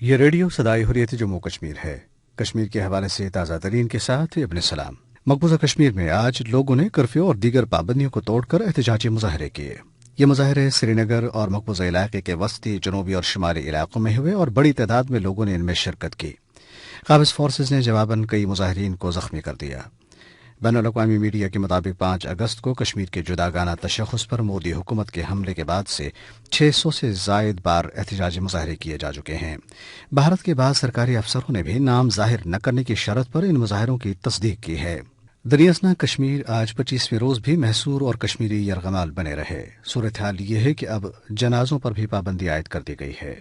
یہ ریڈیو صدائے حریت جموں کشمیر ہے۔ کشمیر کے حوالے سے تازہ ترین کے ساتھ ابن سلام۔ مقبوضہ کشمیر میں آج لوگوں نے کرفیو اور دیگر پابندیوں کو توڑ کر احتجاجی مظاہرے کیے۔ یہ مظاہرے سری نگر اور مقبوضہ علاقے کے وسطی، جنوبی اور شمالی علاقوں میں ہوئے اور بڑی تعداد میں لوگوں نے ان میں شرکت کی۔ قابض فورسز نے جواباً کئی مظاہرین کو زخمی کر دیا۔ بین الاقوامی میڈیا کے مطابق 5 اگست کو کشمیر کے جداگانہ تشخص پر مودی حکومت کے حملے کے بعد سے 600 سے زائد بار احتجاجی مظاہرے کیے جا چکے ہیں۔ بھارت کے بعض سرکاری افسروں نے بھی نام ظاہر نہ کرنے کی شرط پر ان مظاہروں کی تصدیق کی ہے۔ دریاسنا کشمیر آج 25ویں روز بھی محصور اور کشمیری یرغمال بنے رہے۔ صورتحال یہ ہے کہ اب جنازوں پر بھی پابندی عائد کر دی گئی ہے۔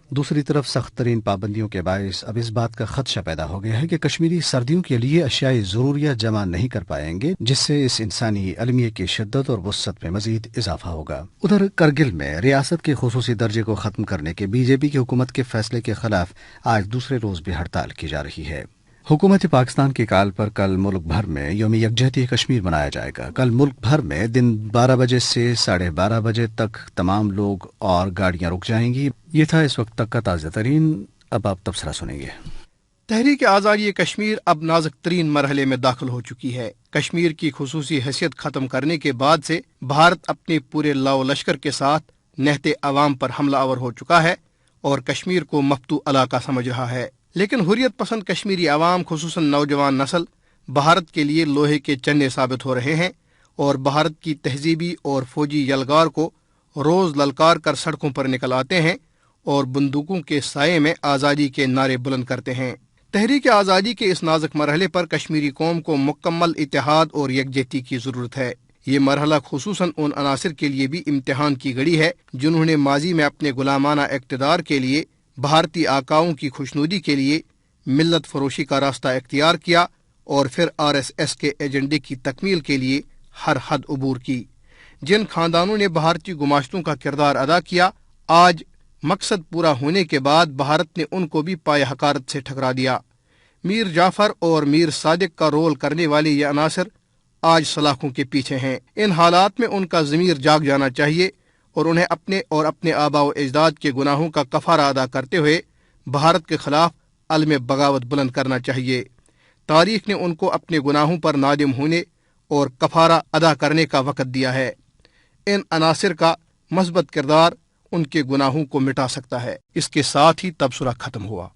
دوسری طرف سخت ترین پابندیوں کے باعث اب اس بات کا خدشہ پیدا ہو گیا ہے کہ کشمیری سردیوں کے لیے اشیاء ضروریہ جمع نہیں کر پائیں گے، جس سے اس انسانی المیہ کی شدت اور وسعت میں مزید اضافہ ہوگا۔ ادھر کرگل میں ریاست کے خصوصی درجے کو ختم کرنے کے بی جے پی کی حکومت کے فیصلے کے خلاف آج دوسرے روز بھی ہڑتال کی جا رہی ہے۔ حکومت پاکستان کی کال پر کل ملک بھر میں یوم یکجہتی کشمیر منایا جائے گا۔ کل ملک بھر میں دن 12 بجے سے 12:30 بجے تک تمام لوگ اور گاڑیاں رک جائیں گی۔ یہ تھا اس وقت تک کا تازہ ترین۔ اب آپ تبصرہ سنیں گے۔ تحریک آزادی کشمیر اب نازک ترین مرحلے میں داخل ہو چکی ہے۔ کشمیر کی خصوصی حیثیت ختم کرنے کے بعد سے بھارت اپنے پورے لاؤ لشکر کے ساتھ نہتے عوام پر حملہ آور ہو چکا ہے اور کشمیر کو مفتوح علاقہ سمجھ رہا ہے۔ لیکن حریت پسند کشمیری عوام، خصوصاً نوجوان نسل، بھارت کے لیے لوہے کے چنے ثابت ہو رہے ہیں اور بھارت کی تہذیبی اور فوجی یلغار کو روز للکار کر سڑکوں پر نکل آتے ہیں اور بندوقوں کے سائے میں آزادی کے نعرے بلند کرتے ہیں۔ تحریک آزادی کے اس نازک مرحلے پر کشمیری قوم کو مکمل اتحاد اور یکجہتی کی ضرورت ہے۔ یہ مرحلہ خصوصاً ان عناصر کے لیے بھی امتحان کی گھڑی ہے جنہوں نے ماضی میں اپنے غلامانہ اقتدار کے لیے، بھارتی آقاؤں کی خوشنودی کے لیے ملت فروشی کا راستہ اختیار کیا اور پھر RSS کے ایجنڈے کی تکمیل کے لیے ہر حد عبور کی۔ جن خاندانوں نے بھارتی گماشتوں کا کردار ادا کیا، آج مقصد پورا ہونے کے بعد بھارت نے ان کو بھی پائے حقارت سے ٹھکرا دیا۔ میر جعفر اور میر صادق کا رول کرنے والے یہ عناصر آج سلاخوں کے پیچھے ہیں۔ ان حالات میں ان کا ضمیر جاگ جانا چاہیے اور انہیں اپنے آباء و اجداد کے گناہوں کا کفارہ ادا کرتے ہوئے بھارت کے خلاف علم بغاوت بلند کرنا چاہیے۔ تاریخ نے ان کو اپنے گناہوں پر نادم ہونے اور کفارہ ادا کرنے کا وقت دیا ہے۔ ان عناصر کا مثبت کردار ان کے گناہوں کو مٹا سکتا ہے۔ اس کے ساتھ ہی تبصرہ ختم ہوا۔